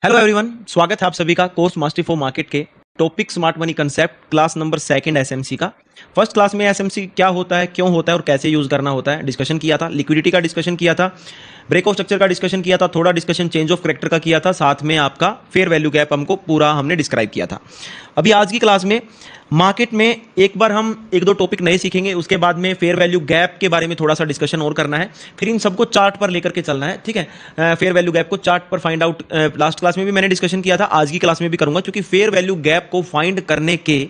Hello everyone, स्वागत है आप सभी का कोर्स मास्टरी फॉर मार्केट के topic smart money concept class number second SMC का। फर्स्ट क्लास में एसएमसी क्या होता है, क्यों होता है और कैसे यूज करना होता है डिस्कशन किया था। लिक्विडिटी का डिस्कशन किया था, ब्रेक ऑफ स्ट्रक्चर का डिस्कशन किया था, थोड़ा डिस्कशन चेंज ऑफ करेक्टर का किया था, साथ में आपका फेयर वैल्यू गैप हमको पूरा हमने डिस्क्राइब किया था। अभी आज की क्लास में मार्केट में एक बार हम एक दो टॉपिक नए सीखेंगे, उसके बाद में फेयर वैल्यू गैप के बारे में थोड़ा सा डिस्कशन और करना है, फिर इन सबको चार्ट पर लेकर के चलना है। ठीक है, फेयर वैल्यू गैप को चार्ट पर फाइंड आउट लास्ट क्लास में भी मैंने डिस्कशन किया था, आज की क्लास में भी करूंगा, क्योंकि फेयर वैल्यू गैप को फाइंड करने के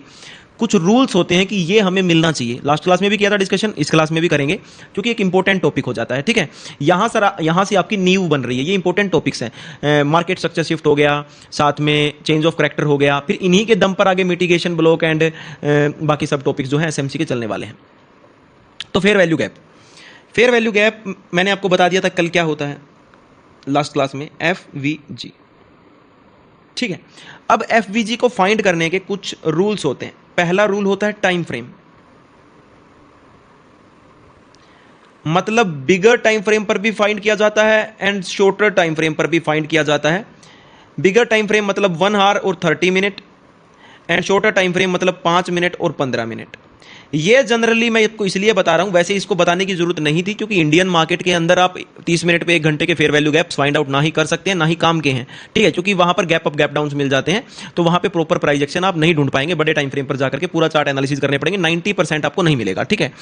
कुछ रूल्स होते हैं कि ये हमें मिलना चाहिए। लास्ट क्लास में भी किया था डिस्कशन, इस क्लास में भी करेंगे, क्योंकि एक इंपॉर्टेंट टॉपिक हो जाता है। ठीक है, यहां से आपकी नींव बन रही है, ये इंपॉर्टेंट टॉपिक्स हैं। मार्केट स्ट्रक्चर शिफ्ट हो गया, साथ में चेंज ऑफ करेक्टर हो गया, फिर इन्हीं के दम पर आगे मिटिगेशन ब्लॉक एंड बाकी सब टॉपिक्स जो हैं एसएमसी के चलने वाले हैं। तो fair value gap, fair value gap मैंने आपको बता दिया था कल क्या होता है लास्ट क्लास में, एफवीजी। ठीक है, अब एफवीजी को फाइंड करने के कुछ रूल्स होते हैं। पहला रूल होता है टाइम फ्रेम, मतलब बिगर टाइम फ्रेम पर भी फाइंड किया जाता है एंड शॉर्टर टाइम फ्रेम पर भी फाइंड किया जाता है। बिगर टाइम फ्रेम मतलब 1 आवर और 30 minute and shorter time frame मतलब 5 मिनट और 15 मिनट। ये जनरली मैं इसको इसलिए बता रहा हूं, वैसे इसको बताने की जरूरत नहीं थी, क्योंकि इंडियन मार्केट के अंदर आप 30 मिनट पे 1 घंटे के fair value gaps find out ना ही कर सकते हैं, ना ही काम के हैं। ठीक है, क्योंकि वहां पर गैप अप गैप डाउन मिल जाते हैं, तो वहां पे प्रॉपर प्राइस एक्शन आप नहीं ढूंढ पाएंगे। बड़े टाइम फ्रेम पर जाकर के पूरा चार्ट एनालिसिस करने पड़ेंगे, 90% आपको नहीं मिलेगा। ठीक है,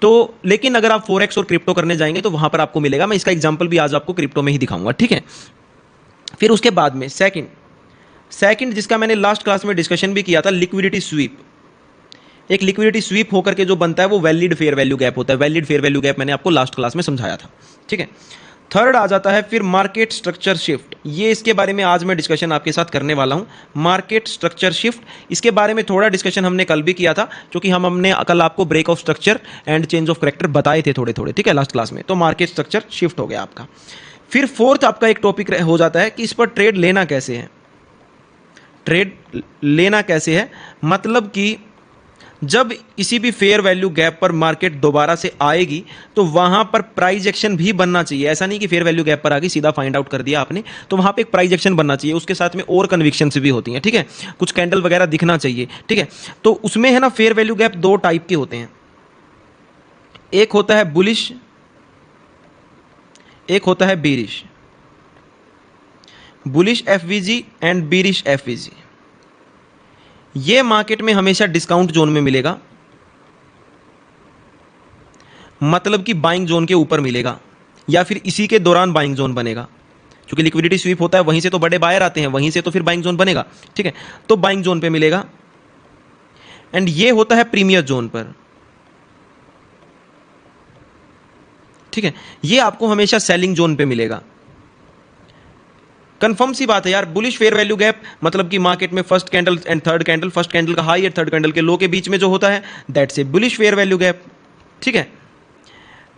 तो लेकिन अगर आप फोरेक्स और क्रिप्टो करने जाएंगे तो वहां पर आपको मिलेगा। मैं इसका एग्जाम्पल भी आज आपको क्रिप्टो में ही दिखाऊंगा। ठीक है, फिर उसके बाद में सेकंड जिसका मैंने लास्ट क्लास में डिस्कशन भी किया था, लिक्विडिटी स्वीप। एक लिक्विडिटी स्वीप होकर के जो बनता है वो वैलिड फेयर वैल्यू गैप होता है। वैलिड फेयर वैल्यू गैप मैंने आपको लास्ट क्लास में समझाया था। ठीक है, थर्ड आ जाता है फिर मार्केट स्ट्रक्चर शिफ्ट। ये इसके बारे में आज मैं डिस्कशन आपके साथ करने वाला हूं, मार्केट स्ट्रक्चर शिफ्ट। इसके बारे में थोड़ा डिस्कशन हमने कल भी किया था, क्योंकि हमने कल आपको break of structure and change of character बताए थे थोड़े थोड़े। ठीक है, लास्ट क्लास में। तो मार्केट स्ट्रक्चर शिफ्ट हो गया आपका। फिर फोर्थ आपका एक टॉपिक हो जाता है कि इस पर ट्रेड लेना कैसे है। ट्रेड लेना कैसे है मतलब कि जब किसी भी फेयर वैल्यू गैप पर मार्केट दोबारा से आएगी तो वहां पर प्राइस एक्शन भी बनना चाहिए। ऐसा नहीं कि फेयर वैल्यू गैप पर आगे सीधा फाइंड आउट कर दिया आपने, तो वहां पे एक प्राइस एक्शन बनना चाहिए, उसके साथ में और कन्विक्शन भी होती हैं। ठीक है, कुछ कैंडल वगैरह दिखना चाहिए। ठीक है, तो उसमें है ना फेयर वैल्यू गैप दो टाइप के होते हैं, एक होता है बुलिश, एक होता है bearish. Bullish FVG and bearish FVG, ये मार्केट में हमेशा डिस्काउंट जोन में मिलेगा, मतलब कि बाइंग जोन के ऊपर मिलेगा, या फिर इसी के दौरान बाइंग जोन बनेगा। क्योंकि लिक्विडिटी स्वीप होता है, वहीं से तो बड़े बायर आते हैं, वहीं से तो फिर बाइंग जोन बनेगा। ठीक है, तो बाइंग जोन पे मिलेगा। एंड ये होता है प्रीमियर जोन पर। ठीक है, ये आपको हमेशा सेलिंग जोन पे मिलेगा। कंफर्म सी बात है यार, बुलिश फेयर वैल्यू गैप मतलब कि मार्केट में first candle and third candle, first candle का हाई और थर्ड कैंडल के लो के बीच में जो होता है, that's a bullish fair value gap. ठीक है,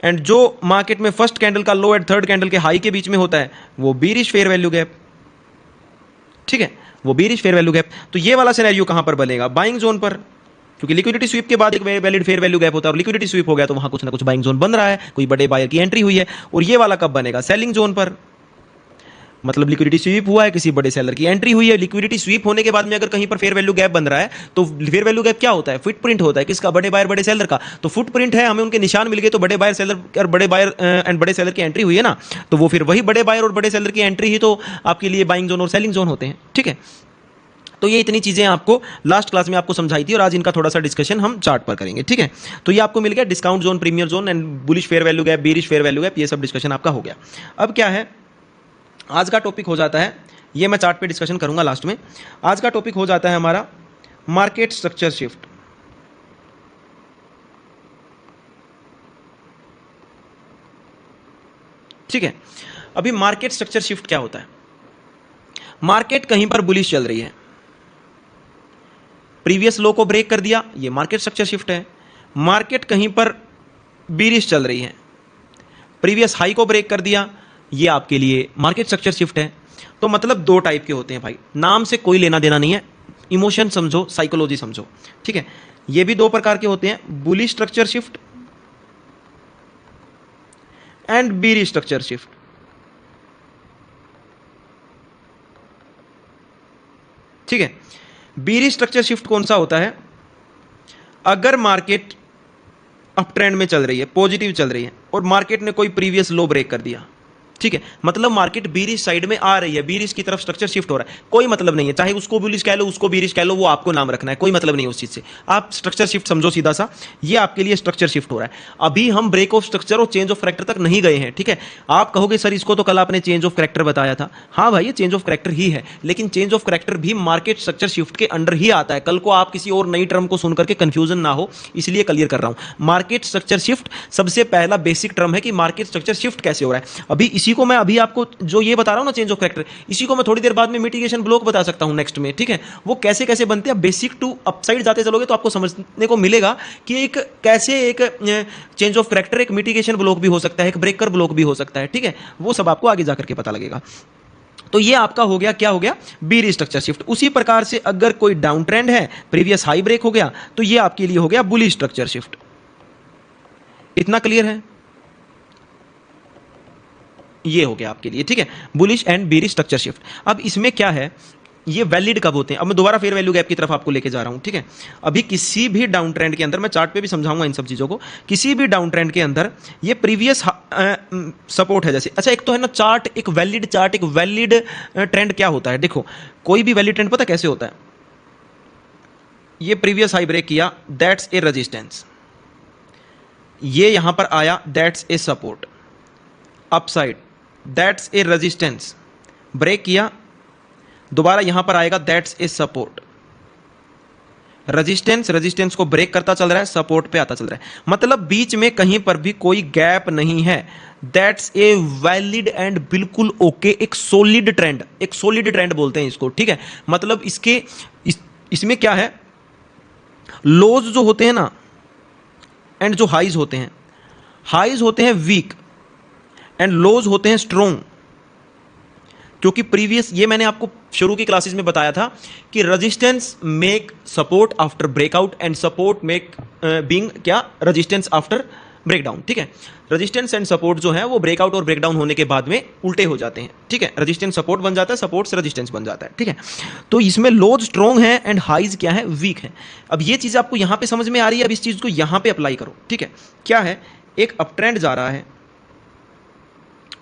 एंड जो मार्केट में फर्स्ट कैंडल का लो एंड थर्ड कैंडल के हाई के बीच में होता है वो बीरिश फेयर वैल्यू गैप। ठीक है, वो बीरिश फेयर वैल्यू गैप। तो ये वाला सिनेरियो कहां पर बनेगा, बाइंग जोन पर, क्योंकि लिक्विडिटी स्वीप के बाद एक वैलिड फेयर वैल्यू गैप होता है, और लिक्विडिटी स्वीप हो गया तो वहां कुछ ना कुछ बाइंग जोन बन रहा है, कोई बड़े बायर की एंट्री हुई है। और ये वाला कब बनेगा, सेलिंग जोन पर, मतलब लिक्विडिटी स्वीप हुआ है, किसी बड़े सेलर की एंट्री हुई है। लिक्विडिटी स्वीप होने के बाद में अगर कहीं पर फेयर वैल्यू गैप बन रहा है तो फेयर वैल्यू गैप क्या होता है, फुटप्रिंट होता है किसका, बड़े बायर बड़े सेलर का। तो फुटप्रिंट है, हमें उनके निशान मिल गए, तो बड़े बायर सेलर और बड़े बायर एंड बड़े सेलर की एंट्री हुई है ना, तो वो फिर वही बड़े बायर और बड़े सेलर की एंट्री ही तो आपके लिए बाइंग जोन और सेलिंग जोन होते हैं। ठीक है, तो ये इतनी चीजें आपको लास्ट क्लास में आपको समझाई थी, और आज इनका थोड़ा सा डिस्कशन हम चार्ट पर करेंगे। ठीक है, तो ये आपको मिल गया discount zone, premier zone and bullish fair value gap, bearish fair value gap, ये सब डिस्कशन आपका हो गया। अब क्या है, आज का टॉपिक हो जाता है, ये मैं चार्ट पे डिस्कशन करूंगा लास्ट में। आज का टॉपिक हो जाता है हमारा मार्केट स्ट्रक्चर शिफ्ट। ठीक है, अभी मार्केट स्ट्रक्चर शिफ्ट क्या होता है, मार्केट कहीं पर बुलिश चल रही है, प्रीवियस लो को ब्रेक कर दिया, ये मार्केट स्ट्रक्चर शिफ्ट है। मार्केट कहीं पर बीरिश चल रही है, प्रीवियस हाई को ब्रेक कर दिया, ये आपके लिए मार्केट स्ट्रक्चर शिफ्ट है। तो मतलब दो टाइप के होते हैं भाई, नाम से कोई लेना देना नहीं है, इमोशन समझो, साइकोलॉजी समझो। ठीक है, ये भी दो प्रकार के होते हैं, bullish structure shift and bearish structure shift. ठीक है। बीरिश स्ट्रक्चर शिफ्ट कौन सा होता है? अगर मार्केट अप ट्रेंड में चल रही है, पॉजिटिव चल रही है, और मार्केट ने कोई प्रीवियस लो ब्रेक कर दिया, ठीक है, मतलब मार्केट बीरिश साइड में आ रही है, बीरिश की तरफ स्ट्रक्चर शिफ्ट हो रहा है, कोई मतलब नहीं है, चाहे उसको बुलिश कह लो, उसको बीरिश कह लो, वो आपको नाम रखना है, कोई मतलब नहीं है उस चीज से। आप स्ट्रक्चर शिफ्ट समझो सीधा सा, ये आपके लिए स्ट्रक्चर शिफ्ट हो रहा है। अभी हम ब्रेक ऑफ स्ट्रक्चर और चेंज ऑफ कैरेक्टर तक नहीं गए हैं, ठीक है। आप कहोगे सर इसको तो कल आपने चेंज ऑफ कैरेक्टर बताया था। हाँ भाई, ये चेंज ऑफ कैरेक्टर ही है, लेकिन चेंज ऑफ कैरेक्टर भी मार्केट स्ट्रक्चर शिफ्ट के अंडर ही आता है। कल को आप किसी और नई टर्म को सुनकर के कंफ्यूजन ना हो, इसलिए क्लियर कर रहा हूं। मार्केट स्ट्रक्चर शिफ्ट सबसे पहला बेसिक टर्म है कि मार्केट स्ट्रक्चर शिफ्ट कैसे हो रहा है। अभी इसी को मैं अभी आपको जो ये बता रहा हूं ना, चेंज ऑफ कैरेक्टर, इसी को मैं थोड़ी देर बाद में मिटिगेशन ब्लॉक बता सकता हूं नेक्स्ट में, ठीक है। वो कैसे कैसे बनते हैं, बेसिक टू अपसाइड जाते चलोगे तो आपको समझने को मिलेगा कि एक कैसे एक चेंज ऑफ कैरेक्टर एक मिटिगेशन ब्लॉक भी हो सकता है, एक ब्रेकर ब्लॉक भी हो सकता है, ठीक है। वो सब आपको आगे जाकर के पता लगेगा। तो ये आपका हो गया, क्या हो गया? Bearish structure shift. उसी प्रकार से अगर कोई डाउन ट्रेंड है, प्रीवियस हाई ब्रेक हो गया, तो ये आपके लिए हो गया बुलिश स्ट्रक्चर शिफ्ट। इतना क्लियर है? ये हो गया आपके लिए, ठीक है, bullish and bearish structure shift. अब इसमें क्या है, ये वैलिड कब होते हैं? अब मैं दोबारा फेयर वैल्यू गैप की तरफ आपको लेके जा रहा हूं, ठीक है। अभी किसी भी डाउन ट्रेंड के अंदर, मैं चार्ट पे भी समझाऊंगा इन सब चीजों को, किसी भी डाउन ट्रेंड के अंदर ये प्रीवियस सपोर्ट है जैसे, अच्छा एक तो है ना चार्ट, एक वैलिड चार्ट, एक वैलिड ट्रेंड क्या होता है? देखो, कोई भी वैलिड ट्रेंड पता कैसे होता है? ये प्रीवियस हाई ब्रेक किया, दैट्स ए रेजिस्टेंस, ये यहां पर आया, that's a support, upside, that's a resistance, break किया, दोबारा यहां पर आएगा, that's a support, resistance, resistance को ब्रेक करता चल रहा है, सपोर्ट पे आता चल रहा है, मतलब बीच में कहीं पर भी कोई गैप नहीं है। दैट्स ए वैलिड एंड बिल्कुल ओके, एक सॉलिड ट्रेंड, एक सॉलिड ट्रेंड बोलते हैं इसको, ठीक है। मतलब इसमें क्या है, लोज जो होते हैं ना एंड जो हाइज होते हैं, हाइज होते हैं वीक एंड लोज होते हैं स्ट्रोंग। क्योंकि प्रीवियस, ये मैंने आपको शुरू की क्लासेस में बताया था कि resistance make support after breakout and support make being क्या, रेजिस्टेंस आफ्टर ब्रेकडाउन, ठीक है। रेजिस्टेंस एंड सपोर्ट जो है वो ब्रेकआउट और ब्रेकडाउन होने के बाद में उल्टे हो जाते हैं, ठीक है। रेजिस्टेंस सपोर्ट बन जाता है, सपोर्ट से रेजिस्टेंस बन जाता है, ठीक है। तो इसमें लोज स्ट्रॉन्ग है एंड हाइज क्या है, वीक है। अब ये चीज आपको यहां पे समझ में आ रही है, अब इस चीज को यहां पे अप्लाई करो, ठीक है। क्या है, एक अप ट्रेंड जा रहा है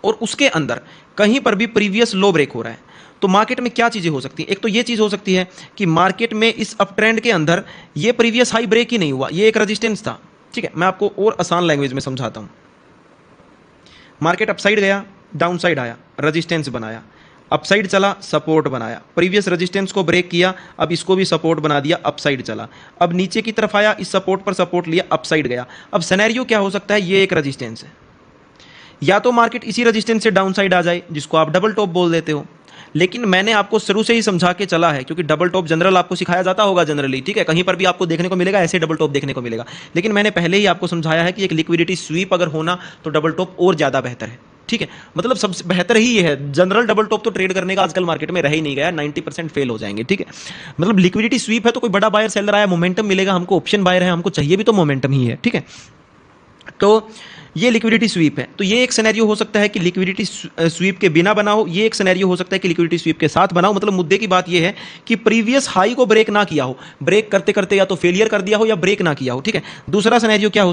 और उसके अंदर कहीं पर भी प्रीवियस लो ब्रेक हो रहा है, तो मार्केट में क्या चीजें हो सकती हैं? एक तो ये चीज हो सकती है कि मार्केट में इस अप ट्रेंड के अंदर ये प्रीवियस हाई ब्रेक ही नहीं हुआ, ये एक रेजिस्टेंस था, ठीक है। मैं आपको और आसान लैंग्वेज में समझाता हूं। मार्केट अपसाइड गया, डाउन साइड आया, रेजिस्टेंस बनाया, अपसाइड चला, सपोर्ट बनाया, प्रीवियस रेजिस्टेंस को ब्रेक किया, अब इसको भी सपोर्ट बना दिया, अपसाइड चला, अब नीचे की तरफ आया, इस सपोर्ट पर सपोर्ट लिया, अपसाइड गया। अब सिनेरियो क्या हो सकता है, ये एक रेजिस्टेंस है, या तो मार्केट इसी रेजिस्टेंस से डाउन साइड आ जाए, जिसको आप डबल टॉप बोल देते हो। लेकिन मैंने आपको शुरू से ही समझा के चला है, क्योंकि डबल टॉप जनरल आपको सिखाया जाता होगा जनरली, ठीक है, कहीं पर भी आपको देखने को मिलेगा ऐसे डबल टॉप देखने को मिलेगा, लेकिन मैंने पहले ही आपको समझाया है कि एक लिक्विडिटी स्वीप अगर होना तो डबल टॉप और ज़्यादा बेहतर है, ठीक है। मतलब सबसे बेहतर ही ये है, जनरल डबल टॉप तो ट्रेड करने का आजकल मार्केट में रह ही नहीं गया, 90% फेल हो जाएंगे, ठीक है। मतलब लिक्विडिटी स्वीप है तो कोई बड़ा बायर सेलर आया, मोमेंटम मिलेगा हमको, ऑप्शन बायर है, हमको चाहिए भी तो मोमेंटम ही है, ठीक है। तो ये लिक्विडिटी स्वीप है, तो ये एक सिनेरियो हो सकता है कि लिक्विडिटी स्वीप के बिना बना हो, ये एक सिनेरियो हो सकता है कि लिक्विडिटी स्वीप के साथ बना हो। मतलब मुद्दे की बात ये है कि प्रीवियस हाई को ब्रेक ना किया हो, ब्रेक करते करते या तो फेलियर कर दिया हो या ब्रेक ना किया हो, ठीक है। दूसरा सिनेरियो क्या हो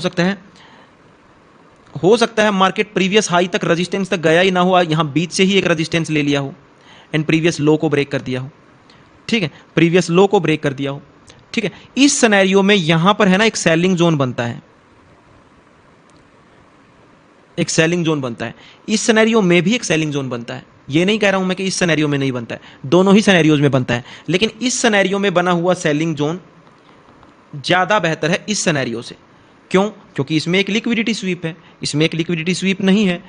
सकता है, मार्केट प्रीवियस हाई तक रेजिस्टेंस तक गया ही ना हो, यहां बीच से ही एक रेजिस्टेंस ले लिया हो एंड प्रीवियस लो को ब्रेक कर दिया हो, ठीक है, प्रीवियस लो को ब्रेक कर दिया हो, ठीक है। इस सिनेरियो में यहां पर है ना एक सेलिंग जोन बनता है, एक सेलिंग जोन बनता है। इस सिनेरियो में भी एक सेलिंग जोन बनता है, ये नहीं कह रहा हूं मैं कि इस सिनेरियो में नहीं बनता है, दोनों ही सिनेरियोज में बनता है, लेकिन इस सिनेरियो में बना हुआ सेलिंग जोन ज्यादा बेहतर है इस सिनेरियो से। क्यों? क्योंकि इसमें एक लिक्विडिटी स्वीप है, इसमें एक लिक्विडिटी स्वीप नहीं है,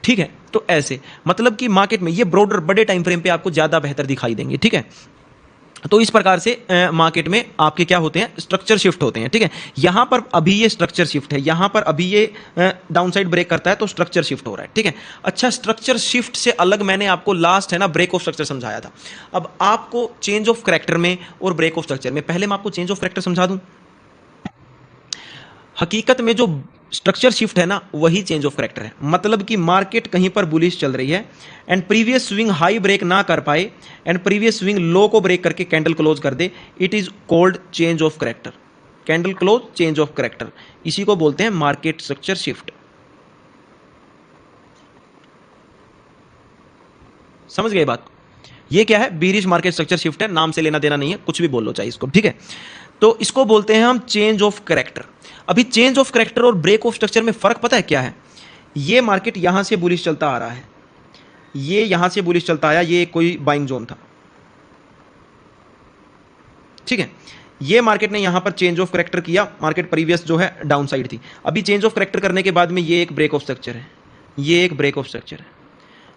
ठीक है। तो ऐसे मतलब कि मार्केट में ये ब्रॉडर बड़े टाइम फ्रेम पे आपको ज्यादा बेहतर दिखाई देंगे, ठीक है। तो इस प्रकार से मार्केट में आपके क्या होते हैं, स्ट्रक्चर शिफ्ट होते हैं, ठीक है। यहां पर अभी ये स्ट्रक्चर शिफ्ट है, यहां पर अभी ये डाउन साइड ब्रेक करता है तो स्ट्रक्चर शिफ्ट हो रहा है, ठीक है। अच्छा, स्ट्रक्चर शिफ्ट से अलग मैंने आपको लास्ट है ना ब्रेक ऑफ स्ट्रक्चर समझाया था। अब आपको चेंज ऑफ कैरेक्टर में और ब्रेक ऑफ स्ट्रक्चर में, पहले मैं आपको चेंज ऑफ कैरेक्टर समझा दूं। हकीकत में जो स्ट्रक्चर शिफ्ट है ना वही चेंज ऑफ करेक्टर है। मतलब कि मार्केट कहीं पर बुलिश चल रही है and previous swing high break ना कर पाए एंड प्रीवियस स्विंग लो को ब्रेक करके कैंडल क्लोज कर दे, it is called change of character. Candle close change of character, इसी को बोलते हैं मार्केट स्ट्रक्चर शिफ्ट। समझ गए बात? ये क्या है? बीरिश मार्केट स्ट्रक्चर शिफ्ट है, नाम से लेना देना नहीं है, कुछ भी बोल लो चाहिए इसको, ठीक है। तो इसको बोलते हैं हम चेंज ऑफ करेक्टर। अभी चेंज ऑफ करेक्टर और ब्रेक ऑफ स्ट्रक्चर में फर्क पता है क्या है? ये मार्केट यहां से बुलिश चलता आ रहा है, ये यहां से बुलिश चलता आया, ये कोई बाइंग जोन था, ठीक है। ये मार्केट ने यहां पर चेंज ऑफ करेक्टर किया, मार्केट प्रीवियस जो है डाउन साइड थी, अभी चेंज ऑफ करेक्टर करने के बाद में ये एक ब्रेक ऑफ स्ट्रक्चर है, ये एक ब्रेक ऑफ स्ट्रक्चर है।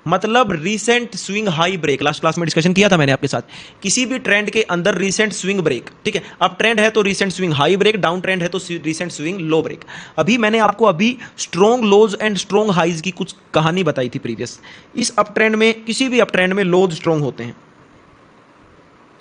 मतलब recent swing high break, last class में डिस्कशन किया था मैंने आपके साथ, किसी भी ट्रेंड के अंदर रीसेंट स्विंग ब्रेक, ठीक है। अब ट्रेंड है तो recent swing high break, down trend है तो रीसेंट स्विंग लो ब्रेक। अभी मैंने आपको अभी strong lows and strong highs की कुछ कहानी बताई थी प्रीवियस। इस अप ट्रेंड में, किसी भी अप ट्रेंड में लोज स्ट्रॉन्ग होते हैं,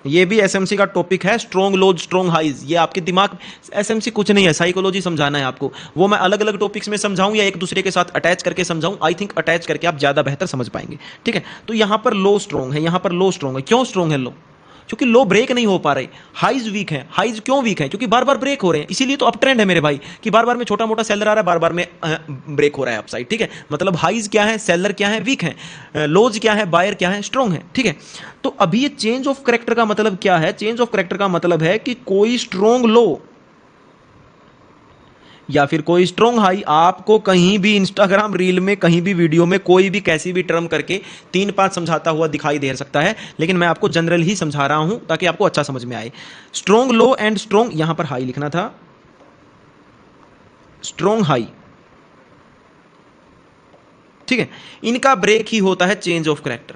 ये भी एसएमसी का टॉपिक है, स्ट्रॉन्ग लोज स्ट्रॉन्ग हाइज। ये आपके दिमाग, एसएमसी कुछ नहीं है, साइकोलॉजी समझाना है आपको, वो मैं अलग अलग टॉपिक्स में समझाऊं या एक दूसरे के साथ अटैच करके समझाऊं, आई थिंक अटैच करके आप ज्यादा बेहतर समझ पाएंगे, ठीक है। तो यहां पर लो स्ट्रॉन्ग है, यहां पर लो स्ट्रॉन्ग है। क्यों स्ट्रॉन्ग है लो? क्योंकि लो ब्रेक नहीं हो पा रहे, हाइज वीक है। हाइज क्यों वीक है? क्योंकि बार बार ब्रेक हो रहे हैं, इसीलिए तो अप ट्रेंड है मेरे भाई, कि बार बार में छोटा मोटा सेलर आ रहा है, बार बार में ब्रेक हो रहा है अपसाइड, ठीक है। मतलब हाइज क्या है? सेलर क्या है? वीक है। लोज क्या है? बायर क्या है? स्ट्रॉन्ग है, ठीक है। तो अभी ये चेंज ऑफ करेक्टर का मतलब क्या है? चेंज ऑफ करेक्टर का मतलब है कि कोई स्ट्रॉन्ग लो या फिर कोई स्ट्रॉन्ग हाई आपको कहीं भी इंस्टाग्राम रील में, कहीं भी वीडियो में, कोई भी कैसी भी टर्म करके 3-5 समझाता हुआ दिखाई दे सकता है, लेकिन मैं आपको जनरल ही समझा रहा हूं ताकि आपको अच्छा समझ में आए। स्ट्रॉन्ग लो एंड स्ट्रॉन्ग, यहां पर हाई लिखना था, स्ट्रॉन्ग हाई, ठीक है। इनका ब्रेक ही होता है चेंज ऑफ करेक्टर,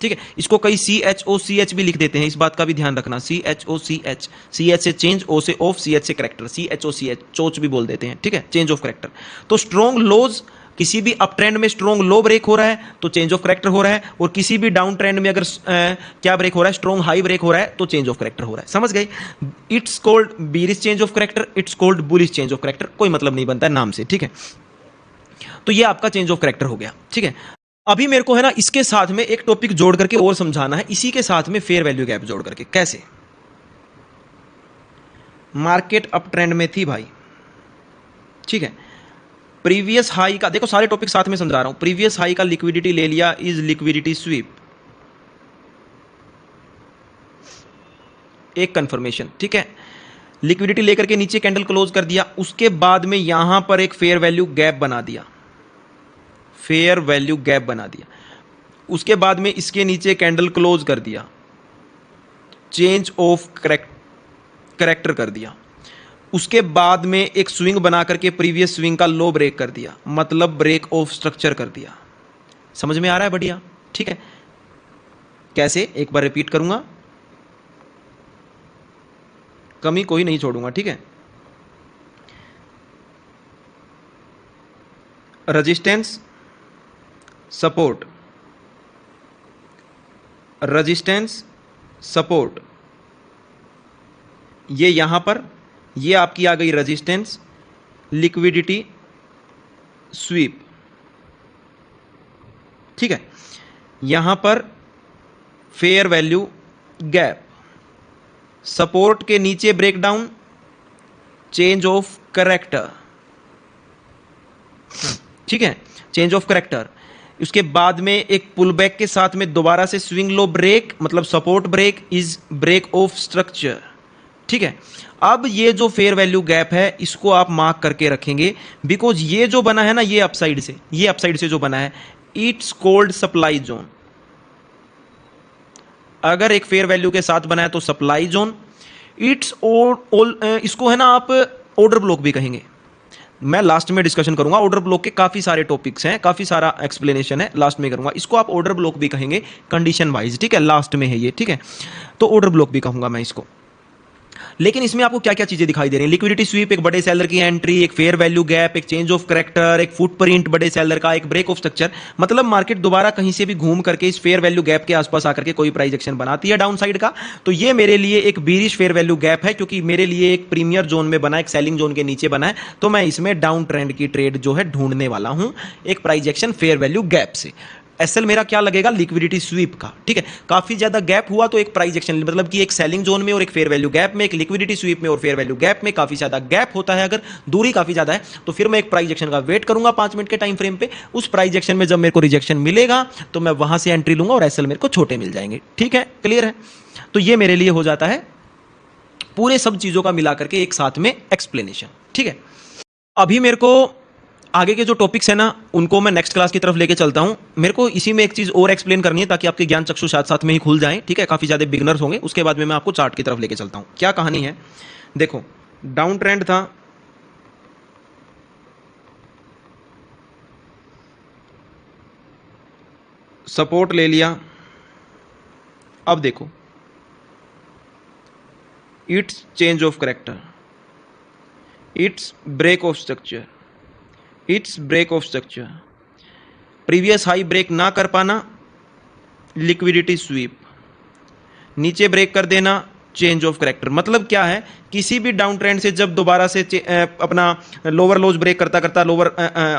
ठीक है। इसको कई CHOCH भी लिख देते हैं, इस बात का भी ध्यान रखना, CHOCH, CH से चेंज, O से ऑफ, CH से करेक्टर, CHOCH चोच भी बोल देते हैं, ठीक है, चेंज ऑफ करेक्टर। तो स्ट्रॉन्ग लोज, किसी भी अप ट्रेंड में स्ट्रॉन्ग लो ब्रेक हो रहा है तो चेंज ऑफ करेक्टर हो रहा है, और किसी भी डाउन ट्रेंड में अगर क्या ब्रेक हो रहा है? स्ट्रॉन्ग हाई ब्रेक हो रहा है तो चेंज ऑफ करेक्टर हो रहा है। समझ गए? It's called bearish change of character, it's called bullish change of character, कोई मतलब नहीं बनता है नाम से, ठीक है। तो ये आपका चेंज ऑफ करेक्टर हो गया, ठीक है। अभी मेरे को है ना इसके साथ में एक टॉपिक जोड़ करके और समझाना है, इसी के साथ में फेयर वैल्यू गैप जोड़ करके। कैसे? मार्केट अप ट्रेंड में थी भाई, ठीक है। प्रीवियस हाई का, देखो सारे टॉपिक साथ में समझा रहा हूं, प्रीवियस हाई का लिक्विडिटी ले लिया, इज लिक्विडिटी स्वीप, एक कंफर्मेशन, ठीक है। लिक्विडिटी लेकर के नीचे कैंडल क्लोज कर दिया, उसके बाद में यहां पर एक फेयर वैल्यू गैप बना दिया, फेयर वैल्यू गैप बना दिया, उसके बाद में इसके नीचे कैंडल क्लोज कर दिया, चेंज ऑफ करेक्टर कर दिया, उसके बाद में एक स्विंग बना करके प्रीवियस स्विंग का लो ब्रेक कर दिया, मतलब ब्रेक ऑफ स्ट्रक्चर कर दिया। समझ में आ रहा है? बढ़िया, ठीक है। कैसे? एक बार रिपीट करूंगा, कमी कोई नहीं छोड़ूंगा, ठीक है। रेजिस्टेंस, सपोर्ट, रेजिस्टेंस, सपोर्ट, ये यहां पर, ये आपकी आ गई रेजिस्टेंस, लिक्विडिटी स्वीप, ठीक है। यहां पर फेयर वैल्यू गैप, सपोर्ट के नीचे ब्रेकडाउन, चेंज ऑफ करेक्टर, ठीक है, चेंज ऑफ करेक्टर। उसके बाद में एक पुल बैक के साथ में दोबारा से स्विंग लो ब्रेक, मतलब support break is break of structure, ठीक है। अब ये जो फेयर वैल्यू गैप है इसको आप मार्क करके रखेंगे, बिकॉज ये जो बना है ना, ये अपसाइड से, ये अपसाइड से जो बना है, इट्स कॉल्ड सप्लाई जोन। अगर एक फेयर वैल्यू के साथ बना है तो सप्लाई जोन, इट्स इसको है ना आप ऑर्डर ब्लॉक भी कहेंगे। मैं लास्ट में डिस्कशन करूंगा, ऑर्डर ब्लॉक के काफी सारे टॉपिक्स हैं, काफी सारा एक्सप्लेनेशन है, लास्ट में करूंगा। इसको आप ऑर्डर ब्लॉक भी कहेंगे कंडीशन वाइज, ठीक है, लास्ट में है ये, ठीक है। तो ऑर्डर ब्लॉक भी कहूंगा मैं इसको। लेकिन इसमें आपको क्या क्या चीजें दिखाई दे रही हैं? लिक्विडिटी स्वीप, एक बड़े सेलर की एंट्री, एक फेयर वैल्यू गैप, एक चेंज ऑफ करेक्टर, एक फुटप्रिंट बड़े सेलर का, एक ब्रेक ऑफ स्ट्रक्चर। मतलब मार्केट दोबारा कहीं से भी घूम करके इस फेयर वैल्यू गैप के आसपास आकर के कोई प्राइस एक्शन बनाती है डाउन साइड का। तो ये मेरे लिए एक बीरिश फेयर वैल्यू गैप है, क्योंकि मेरे लिए एक प्रीमियर जोन में बना, एक सेलिंग जोन के नीचे बना है। तो मैं इसमें डाउन ट्रेंड की ट्रेड जो है ढूंढने वाला हूं एक price action fair value gap से। एसएल मेरा क्या लगेगा? लिक्विडिटी स्वीप का। ठीक है, काफी ज्यादा गैप हुआ तो एक प्राइस एक्शन, मतलब कि एक सेलिंग जोन में और एक फेयर वैल्यू गैप में, एक लिक्विडिटी स्वीप में और फेयर वैल्यू गैप में काफी ज्यादा गैप होता है। अगर दूरी काफी ज्यादा है तो फिर मैं एक प्राइस एक्शन का वेट करूंगा 5 मिनट के टाइम फ्रेम पे। उस प्राइस एक्शन में जब मेरे को रिजेक्शन मिलेगा तो मैं वहां से एंट्री लूंगा और एसएल मेरे को छोटे मिल जाएंगे। ठीक है, क्लियर है? तो ये मेरे लिए हो जाता है पूरे सब चीजों का मिलाकर के एक साथ में एक्सप्लेनेशन। ठीक है, अभी मेरे को आगे के जो टॉपिक्स है ना उनको मैं नेक्स्ट क्लास की तरफ लेके चलता हूं। मेरे को इसी में एक चीज और एक्सप्लेन करनी है ताकि आपके ज्ञान चक्षु साथ साथ में ही खुल जाएं। ठीक है, काफी ज्यादा बिगनर्स होंगे। उसके बाद में मैं आपको चार्ट की तरफ लेके चलता हूं। क्या कहानी है? देखो, डाउन ट्रेंड था, सपोर्ट ले लिया। अब देखो, it's change of character, it's break of structure, it's break of structure, previous high break ना कर पाना, लिक्विडिटी स्वीप, नीचे ब्रेक कर देना, चेंज ऑफ करेक्टर। मतलब क्या है? किसी भी डाउन ट्रेंड से जब दोबारा से अपना लोअर लोज ब्रेक करता करता लोअर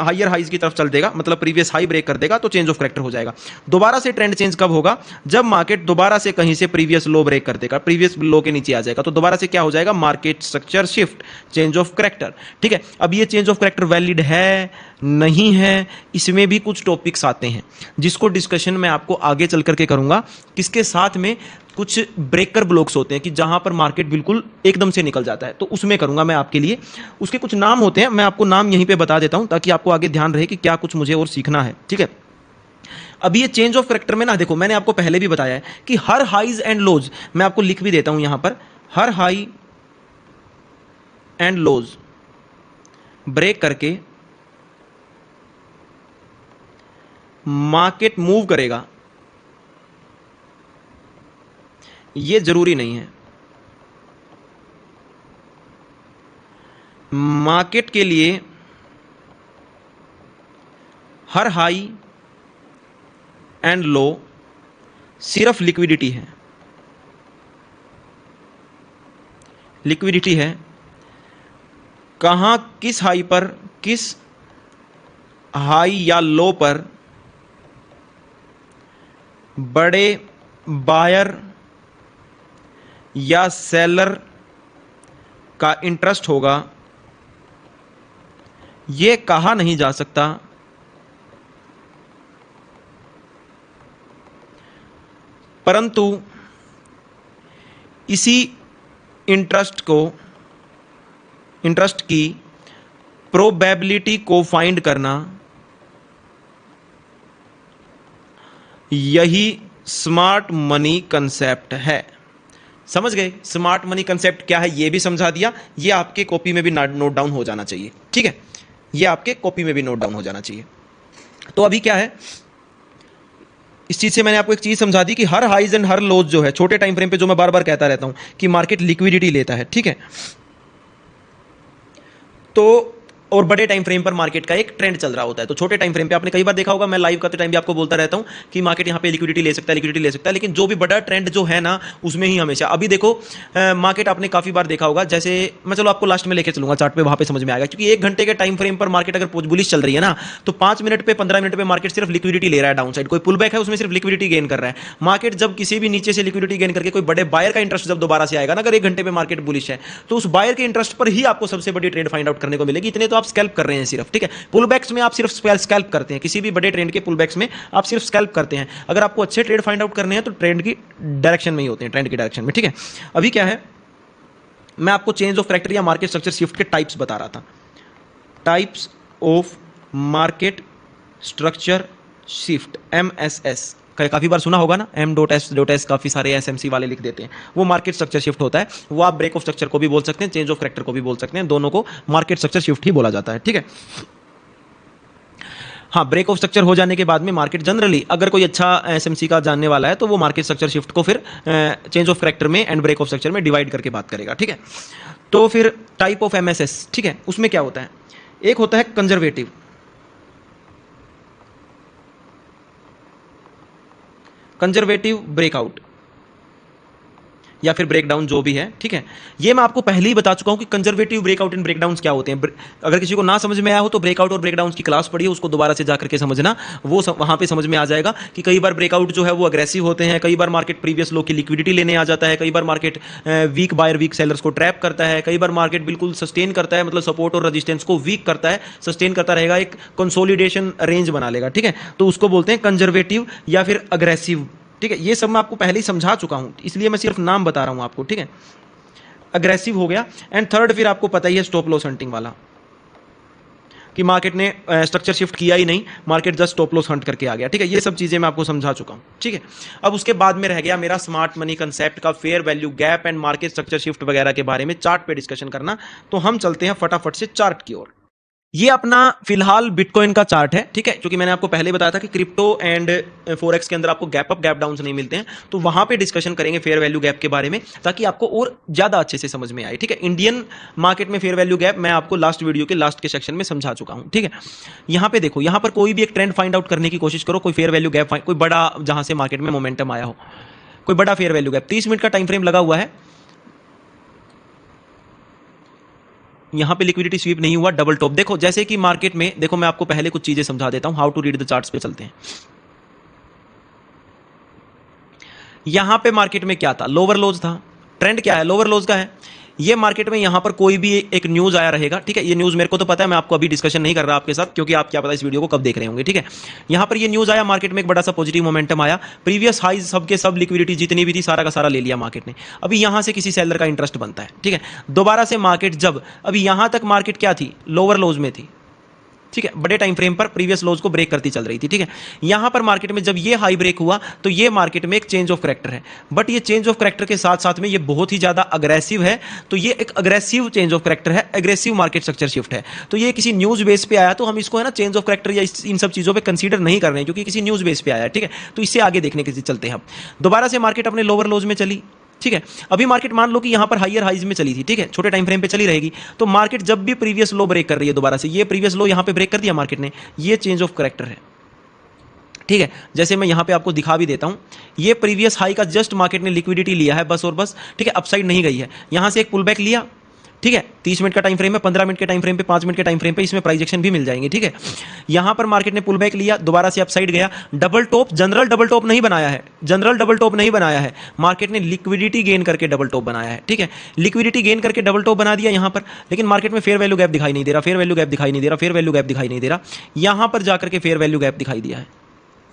हायर हाइज की तरफ चल देगा, मतलब प्रीवियस हाई ब्रेक कर देगा तो चेंज ऑफ करेक्टर हो जाएगा। दोबारा से ट्रेंड चेंज कब होगा? जब मार्केट दोबारा से कहीं से प्रीवियस लो ब्रेक कर देगा, प्रीवियस लो के नीचे आ जाएगा, तो दोबारा से क्या हो जाएगा? Market structure shift, change of character. ठीक है, अब ये चेंज ऑफ करेक्टर वैलिड है नहीं है, इसमें भी कुछ टॉपिक्स आते हैं जिसको डिस्कशन मैं आपको आगे चल करके करूंगा। किसके साथ में? कुछ ब्रेकर ब्लॉक्स होते हैं कि जहां पर मार्केट बिल्कुल एकदम से निकल जाता है, तो उसमें करूंगा मैं आपके लिए। उसके कुछ नाम होते हैं, मैं आपको नाम यहीं पे बता देता हूं ताकि आपको आगे ध्यान रहे कि क्या कुछ मुझे और सीखना है। ठीक है, अब ये चेंज ऑफ करेक्टर में ना देखो, मैंने आपको पहले भी बताया है कि हर हाइज एंड लोज, मैं आपको लिख भी देता हूं यहां पर, हर हाई एंड लोज ब्रेक करके मार्केट मूव करेगा, ये जरूरी नहीं है। मार्केट के लिए हर हाई एंड लो सिर्फ लिक्विडिटी है, लिक्विडिटी है। कहां, किस हाई पर, किस हाई या लो पर बड़े बायर या सेलर का इंटरेस्ट होगा, यह कहा नहीं जा सकता। परंतु इसी इंटरेस्ट की प्रोबेबिलिटी को फाइंड करना, यही स्मार्ट मनी कंसेप्ट है। समझ गए? स्मार्ट मनी कंसेप्ट क्या है ये भी समझा दिया। ये आपके कॉपी में भी नोट डाउन हो जाना चाहिए। ठीक है, ये आपके कॉपी में भी नोट डाउन हो जाना चाहिए। तो अभी क्या है, इस चीज से मैंने आपको एक चीज समझा दी कि हर हाइज एंड हर लोज जो है, छोटे टाइम फ्रेम पे जो मैं बार बार कहता रहता हूं कि मार्केट लिक्विडिटी लेता है। ठीक है, तो और बड़े टाइम फ्रेम पर मार्केट का एक ट्रेंड चल रहा होता है। तो छोटे टाइम फ्रेम पे आपने कई बार देखा होगा, मैं लाइव करते टाइम भी आपको बोलता रहता हूं कि मार्केट यहां पे लिक्विडिटी ले सकता है, लिक्विडिटी ले सकता है, लेकिन जो भी बड़ा ट्रेंड जो है ना उसमें ही हमेशा। अभी देखो मार्केट आपने काफी बार देखा होगा, जैसे मैं चलो आपको लास्ट में लेके चलूंगा चार्ट पे, वहां पे समझ में आएगा। क्योंकि 1 घंटे के टाइम फ्रेम पर मार्केट अगर बुलिश चल रही है ना, तो 5 मिनट पे 15 मिनट पे मार्केट सिर्फ लिक्विडिटी ले रहा है डाउन साइड, कोई पुल बैक है उसमें सिर्फ लिक्विडिटी गेन कर रहा है। मार्केट जब किसी भी नीचे से लिक्विडिटी गेन करके कोई बड़े बायर का इंटरेस्ट जब दोबारा से आएगा ना, अगर 1 घंटे में मार्केट बुलिश है, तो उस बायर के इंटरेस्ट पर ही आपको सबसे बड़ी ट्रेड फाइंड आउट करने को मिलेगी। इतने तो आप स्कैल्प कर रहे हैं सिर्फ। ठीक है, पुल बैक्स में आप सिर्फ स्कैल्प करते हैं, किसी भी बड़े ट्रेंड के पुल बैक्स में आप सिर्फ स्कैल्प करते हैं। अगर आपको अच्छे ट्रेड फाइंड आउट करने हैं तो ट्रेंड की डायरेक्शन में ही होते हैं, ट्रेंड की डायरेक्शन में। ठीक है, अभी क्या है, मैं आपको चेंज ऑफ करेक्टर या मार्केट स्ट्रक्चर शिफ्ट के टाइप्स बता रहा था। Types of market structure shift, MSS काफी बार सुना होगा ना, M.S. काफी सारे SMC वाले लिख देते हैं, वो मार्केट स्ट्रक्चर शिफ्ट होता है। वो आप ब्रेक ऑफ स्ट्रक्चर को भी बोल सकते हैं, चेंज ऑफ करेक्टर को भी बोल सकते हैं, दोनों को मार्केट स्ट्रक्चर शिफ्ट ही बोला जाता है। ठीक है, हाँ, ब्रेक ऑफ स्ट्रक्चर हो जाने के बाद में मार्केट जनरली अगर कोई अच्छा एसएमसी का जानने वाला है तो वो मार्केट स्ट्रक्चर शिफ्ट को फिर चेंज ऑफ करैक्टर में एंड ब्रेक ऑफ स्ट्रक्चर में डिवाइड करके बात करेगा, ठीक है। तो फिर टाइप ऑफ एमएसएस, ठीक है, उसमें क्या होता है, एक होता है कंजर्वेटिव, कंजर्वेटिव ब्रेकआउट या फिर ब्रेकडाउन जो भी है, ठीक है। ये मैं आपको पहले ही बता चुका हूं कि कंजर्वेटिव ब्रेकआउट एंड ब्रेकडाउन्स क्या होते हैं। अगर किसी को ना समझ में आया हो तो ब्रेकआउट और ब्रेकडाउन्स की क्लास पढ़िए, उसको दोबारा से जाकर के समझना, वो वहां पे समझ में आ जाएगा कि कई बार ब्रेकआउट जो है वो अग्रेसिव होते हैं, कई बार मार्केट प्रीवियस लो की लिक्विडिटी लेने आ जाता है, कई बार market weak buyer weak sellers को ट्रैप करता है, कई बार मार्केट बिल्कुल सस्टेन करता है, मतलब सपोर्ट और रजिस्टेंस को वीक करता है, सस्टेन करता रहेगा, एक कंसोलिडेशन रेंज बना लेगा, ठीक है। तो उसको बोलते हैं कंजर्वेटिव या फिर अग्रेसिव, ठीक है। ये सब मैं आपको पहले ही समझा चुका हूं, इसलिए मैं सिर्फ नाम बता रहा हूं आपको, ठीक है। अग्रेसिव हो गया। एंड थर्ड फिर आपको पता ही है स्टॉप लॉस हंटिंग वाला, कि मार्केट ने स्ट्रक्चर शिफ्ट किया ही नहीं, market just stop loss Hunt करके आ गया, ठीक है। ये सब चीजें मैं आपको समझा चुका हूं, ठीक है। अब उसके बाद में रह गया मेरा स्मार्ट मनी कंसेप्ट का fair value gap and market structure shift वगैरह के बारे में चार्ट पे डिस्कशन करना। तो हम चलते हैं फटाफट से चार्ट की ओर। ये अपना फिलहाल बिटकॉइन का चार्ट है, ठीक है, क्योंकि मैंने आपको पहले बताया था कि क्रिप्टो एंड फोरेक्स के अंदर आपको गैप अप गैप डाउन नहीं मिलते हैं, तो वहां पे डिस्कशन करेंगे फेयर वैल्यू गैप के बारे में, ताकि आपको और ज्यादा अच्छे से समझ में आए, ठीक है। इंडियन मार्केट में फेयर वैल्यू गैप मैं आपको लास्ट वीडियो के लास्ट के सेक्शन में समझा चुका हूं, ठीक है। यहां पे देखो, यहां पर कोई भी एक ट्रेंड फाइंड आउट करने की कोशिश करो, कोई फेयर वैल्यू गैप, कोई बड़ा जहां से मार्केट में मोमेंटम आया हो, कोई बड़ा फेयर वैल्यू गैप। 30 मिनट का टाइम फ्रेम लगा हुआ है, यहां पे लिक्विडिटी स्वीप नहीं हुआ, डबल टॉप। देखो जैसे कि मार्केट में, देखो मैं आपको पहले कुछ चीजें समझा देता हूं, how to read the charts पे चलते हैं। यहां पे मार्केट में क्या था, लोअर लोज था, ट्रेंड क्या है, लोअर लोज का है। ये मार्केट में यहां पर कोई भी एक न्यूज आया रहेगा, ठीक है। ये न्यूज मेरे को तो पता है, मैं आपको अभी डिस्कशन नहीं कर रहा आपके साथ, क्योंकि आप क्या पता इस वीडियो को कब देख रहे होंगे, ठीक है। यहां पर ये न्यूज आया, मार्केट में एक बड़ा सा पॉजिटिव मोमेंटम आया, प्रीवियस हाइज सबके सब लिक्विडिटी जितनी भी थी सारा का सारा ले लिया मार्केट ने। अभी यहां से किसी सेलर का इंटरेस्ट बनता है, ठीक है। दोबारा से मार्केट जब, अभी यहां तक मार्केट क्या थी, लोअर लोज में थी, ठीक है, बड़े टाइम फ्रेम पर प्रीवियस लोज को ब्रेक करती चल रही थी, ठीक है। यहां पर मार्केट में जब ये हाई ब्रेक हुआ तो ये मार्केट में एक चेंज ऑफ करैक्टर है, बट ये चेंज ऑफ करैक्टर के साथ साथ में ये बहुत ही ज्यादा अग्रेसिव है। तो ये एक अग्रेसिव चेंज ऑफ करैक्टर है, एग्रेसिव मार्केट स्ट्रक्चर शिफ्ट है। तो ये किसी न्यूज बेस पे आया, तो हम इसको है ना चेंज ऑफ करैक्टर या इन सब चीजों पे कंसीडर नहीं कर रहे हैं, क्योंकि किसी न्यूज बेस पे आया है, ठीक है। तो इससे आगे देखने के चलते हैं। दोबारा से मार्केट अपने लोअर लोज में चली, ठीक है। अभी मार्केट मान लो कि यहां पर हायर हाइज में चली थी, ठीक है, छोटे टाइम फ्रेम पे चली रहेगी। तो मार्केट जब भी प्रीवियस लो ब्रेक कर रही है, दोबारा से ये प्रीवियस लो यहां पे ब्रेक कर दिया मार्केट ने, ये चेंज ऑफ करैक्टर है, ठीक है। जैसे मैं यहां पे आपको दिखा भी देता हूं, ये प्रीवियस हाई का जस्ट मार्केट ने लिक्विडिटी लिया है बस और बस, ठीक है, अपसाइड नहीं गई है। यहां से एक पुल बैक लिया, ठीक है, 30 मिनट का टाइम फ्रेम है, 15 मिनट के टाइम फ्रेम पे, 5 मिनट के टाइम फ्रेम पे इसमें प्राइस एक्शन भी मिल जाएंगे, ठीक है। यहां पर मार्केट ने पुल बैक लिया, दोबारा से अपसाइड गया, double top, general double top नहीं बनाया है, जनरल डबल टॉप नहीं बनाया है, मार्केट ने लिक्विडिटी गेन करके डबल टॉप बनाया है, ठीक है। लिक्विडिटी गेन करके डबल टॉप बना दिया यहां पर, लेकिन मार्केट में फेयर वैल्यू गैप दिखाई नहीं दे रहा, फेयर वैल्यू गैप दिखाई नहीं दे रहा, फेयर वैल्यू गैप दिखाई नहीं दे रहा। यहां पर जाकर के फेयर वैल्यू गैप दिखाई दिया है,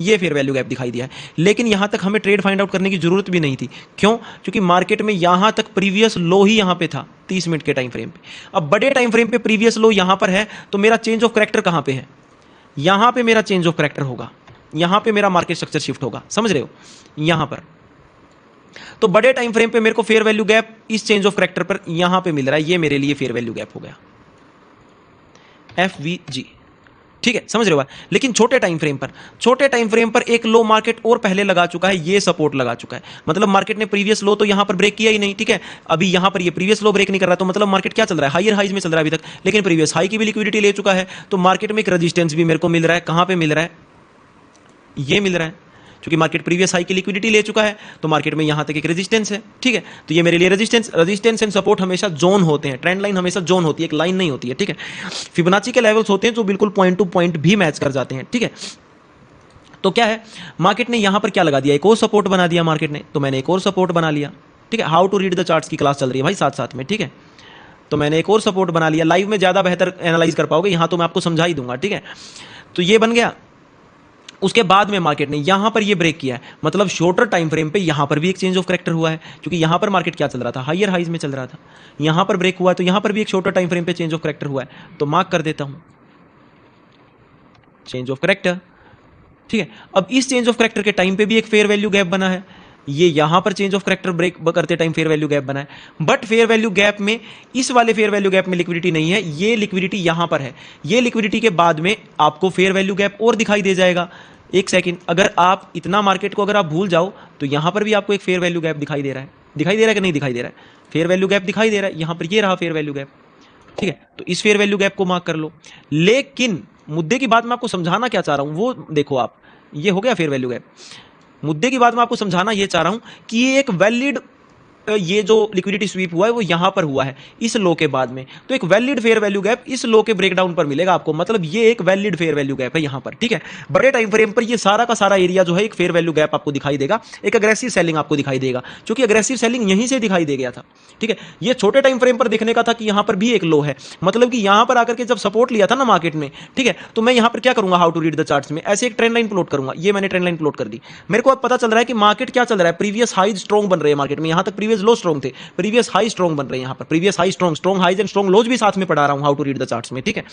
ये फेयर वैल्यू गैप दिखाई दिया है। लेकिन यहां तक हमें ट्रेड फाइंड आउट करने की जरूरत भी नहीं थी, क्यों, क्योंकि मार्केट में यहां तक प्रीवियस लो ही यहां पे था 30 मिनट के टाइम फ्रेम पे। अब बड़े टाइम फ्रेम पे प्रीवियस लो यहां पर है, तो मेरा चेंज ऑफ करैक्टर कहां पे है, यहां पे मेरा चेंज ऑफ करैक्टर होगा, यहां पे मेरा मार्केट स्ट्रक्चर शिफ्ट होगा, समझ रहे हो, यहां पर। तो बड़े टाइम फ्रेम पे मेरे को फेयर वैल्यू गैप इस चेंज ऑफ करैक्टर पर यहां पे मिल रहा है, ये मेरे लिए फेयर वैल्यू गैप हो गया, FVG, ठीक है, समझ रहे हो। लेकिन छोटे टाइम फ्रेम पर एक लो मार्केट और पहले लगा चुका है, ये सपोर्ट लगा चुका है, मतलब मार्केट ने प्रीवियस लो तो यहां पर ब्रेक किया ही नहीं, ठीक है। अभी यहां पर ये प्रीवियस लो ब्रेक नहीं कर रहा, तो मतलब मार्केट क्या चल रहा है, हायर हाइज में चल रहा है अभी तक, लेकिन प्रीवियस हाई की भी लिक्विडिटी ले चुका है। तो मार्केट में एक रेजिस्टेंस भी मेरे को मिल रहा है, कहां पे मिल रहा है, ये मिल रहा है, क्योंकि मार्केट प्रीवियस हाई की लिक्विडिटी ले चुका है, तो मार्केट में यहां तक एक रेजिस्टेंस है, ठीक है। तो ये मेरे लिए रेजिस्टेंस एंड सपोर्ट हमेशा जोन होते हैं, ट्रेंड लाइन हमेशा जोन होती है, एक लाइन नहीं होती है, ठीक है। फिबोनाची के लेवल्स होते हैं जो बिल्कुल पॉइंट टू पॉइंट भी मैच कर जाते हैं, ठीक है। तो क्या है, मार्केट ने यहां पर क्या लगा दिया, एक और सपोर्ट बना दिया मार्केट ने, तो मैंने एक और सपोर्ट बना लिया, ठीक है। How to read the charts की क्लास चल रही है भाई साथ साथ में, ठीक है। तो मैंने एक और सपोर्ट बना लिया, लाइव में ज्यादा बेहतर एनालाइज कर पाओगे, यहां तो मैं आपको समझा ही दूंगा, ठीक है। तो ये बन गया। उसके बाद में मार्केट ने यहां पर ये ब्रेक किया है, मतलब शॉर्टर टाइम फ्रेम पे यहां पर भी एक चेंज ऑफ करैक्टर हुआ है, क्योंकि यहां पर मार्केट क्या चल रहा था, हायर हाइज में चल रहा था, यहां पर ब्रेक हुआ है, तो यहां पर भी एक शॉर्टर टाइम फ्रेम पे चेंज ऑफ करैक्टर हुआ है, तो मार्क कर देता हूं चेंज ऑफ करैक्टर, ठीक है। अब इस चेंज ऑफ करैक्टर के टाइम पे भी एक फेयर वैल्यू गैप बना है, ये यहां पर चेंज ऑफ करेक्टर ब्रेक करते टाइम फेयर वैल्यू गैप बना है, बट फेयर वैल्यू गैप में, इस वाले फेयर वैल्यू गैप में लिक्विडिटी नहीं है, ये लिक्विडिटी यहां पर है। ये लिक्विडिटी के बाद में आपको फेयर वैल्यू गैप और दिखाई दे जाएगा। एक सेकंड, अगर आप इतना मार्केट को अगर आप भूल जाओ तो यहां पर भी आपको एक फेयर वैल्यू गैप दिखाई दे रहा है। दिखाई दे रहा है कि नहीं दिखाई दे रहा है? फेयर वैल्यू गैप दिखाई दे रहा है, यहां पर ये रहा फेयर वैल्यू गैप। ठीक है, तो इस फेयर वैल्यू गैप को मार्क कर लो। लेकिन मुद्दे की बात मैं आपको समझाना क्या चाह रहा हूं वो देखो आप, ये हो गया फेयर वैल्यू गैप। मुद्दे की बात मैं आपको समझाना ये चाह रहा हूं कि ये एक वैलिड, ये जो लिक्विडिटी स्वीप हुआ है वो यहां पर हुआ है इस लो के बाद में, तो एक वैलिड फेयर वैल्यू गैप इस लो के ब्रेकडाउन पर मिलेगा आपको, मतलब ये एक वैलिड फेयर वैल्यू गैप है यहां पर। ठीक है, बड़े टाइम फ्रेम पर ये सारा का सारा एरिया जो है एक फेयर वैल्यू गैप आपको दिखाई देगा, एक अग्रेसिव सेलिंग आपको दिखाई देगा, क्योंकि अग्रेसिव सेलिंग यहीं से दिखाई दे गया था। ठीक है, ये छोटे टाइम फ्रेम पर देखने का था कि यहां पर भी एक लो है, मतलब कि यहां पर आकर के जब सपोर्ट लिया था ना मार्केट में, ठीक है, तो मैं यहां पर क्या करूंगा, how to read the charts में ऐसे एक ट्रेंड लाइन प्लॉट करूंगा। ये मैंने ट्रेंड लाइन प्लॉट कर दी, मेरे को अब पता चल रहा है कि मार्केट क्या चल रहा है, प्रीवियस हाई स्ट्रॉन्ग बन रहे हैं मार्केट में, यहां तक प्रीवियस लो स्ट्रॉन्ग थे, प्रीवियस हाई स्ट्रॉन्ग बन रहे हैं यहां पर, previous high strong, strong highs and strong lows भी साथ में पढ़ा रहा हूं how to read the charts में। ठीक है,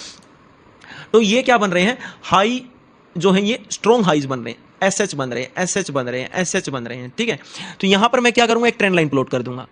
तो ये क्या बन रहे हैं, हाई जो है ये स्ट्रॉन्ग हाइज बन रहे हैं, एसएच बन रहे हैं, एसएच बन रहे हैं, एसएच बन रहे हैं। ठीक है, तो यहां पर मैं क्या करूंगा, एक ट्रेंड लाइन प्लॉट कर दूंगा।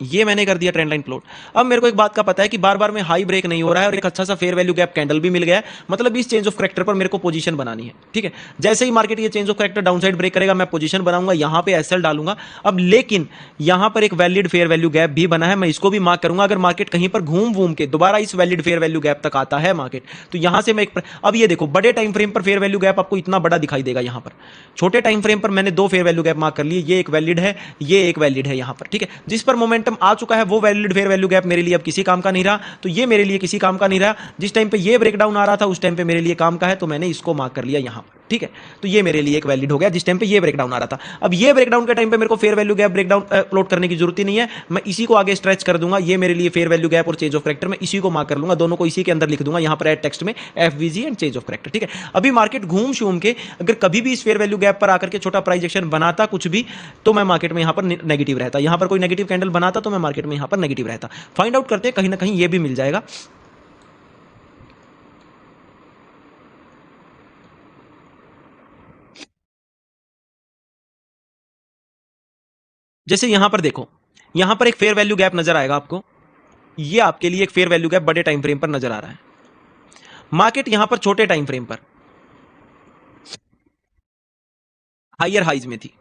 ये मैंने कर दिया ट्रेंड लाइन प्लॉट। अब मेरे को एक बात का पता है कि बार बार में हाई ब्रेक नहीं हो रहा है और एक अच्छा सा फेयर वैल्यू गैप कैंडल भी मिल गया है, मतलब इस चेंज ऑफ करेक्टर पर मेरे को पोजीशन बनानी है। ठीक है, जैसे ही मार्केट ये change of character downside break करेगा मैं पोजीशन बनाऊंगा, यहां पे एसएल डालूंगा। अब लेकिन यहां पर एक वैलिड फेयर वैल्यू गैप भी बना है, मैं इसको भी मार्क करूंगा। अगर मार्केट कहीं पर घूम घूम के दोबारा इस वैलिड फेयर वैल्यू गैप तक आता है मार्केट, तो यहां से मैं एक, अब ये देखो बड़े टाइम फ्रेम पर फेयर वैल्यू गैप आपको इतना बड़ा दिखाई देगा यहां पर, छोटे टाइम फ्रेम पर मैंने दो फेयर वैल्यू गैप मार्क कर लिए, ये एक वैलिड है, ये एक वैलिड है यहां पर। ठीक है, जिस पर मोमेंटम आ चुका है वो वैलिड फेयर वैल्यू गैप मेरे लिए अब किसी काम का नहीं रहा, तो ये मेरे लिए किसी काम का नहीं रहा। जिस टाइम पे ये ब्रेकडाउन आ रहा था उस टाइम पे मेरे लिए काम का है, तो मैंने इसको मार्क कर लिया यहां पर। ठीक है, तो ये मेरे लिए एक वैलिड हो गया जिस टाइम पे ये ब्रेकडाउन आ रहा था। अब ये ब्रेकडाउन के टाइम पे मेरे को fair value gap breakdown plot करने की जरूरत ही नहीं है, मैं इसी को आगे स्ट्रेच कर दूंगा। ये मेरे लिए फेयर वैल्यू गैप और चेंज ऑफ करेक्टर मैं इसी को मार्क कर लूंगा, दोनों को इसी के अंदर लिख दूंगा यहां पर एड टेक्स्ट में, FVG and change of character. ठीक है, अभी मार्केट घूम शूम के अगर कभी भी इस फेयर वैल्यू गैप पर आकर के छोटा प्राइस एक्शन बनाता कुछ भी, तो मैं मार्केट में यहां पर नेगेटिव रहता, यहां पर कोई नेगेटिव कैंडल बनाता तो मैं मार्केट में यहां पर नेगेटिव रहता। फाइंड आउट करते हैं, कहीं ना कहीं ये भी मिल जाएगा। जैसे यहां पर देखो, यहां पर एक फेयर वैल्यू गैप नजर आएगा आपको, ये आपके लिए एक फेयर वैल्यू गैप बड़े टाइम फ्रेम पर नजर आ रहा है। मार्केट यहां पर छोटे टाइम फ्रेम पर हायर हाइज में थी,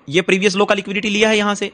ये प्रीवियस लो का लिक्विडिटी लिया है यहां से।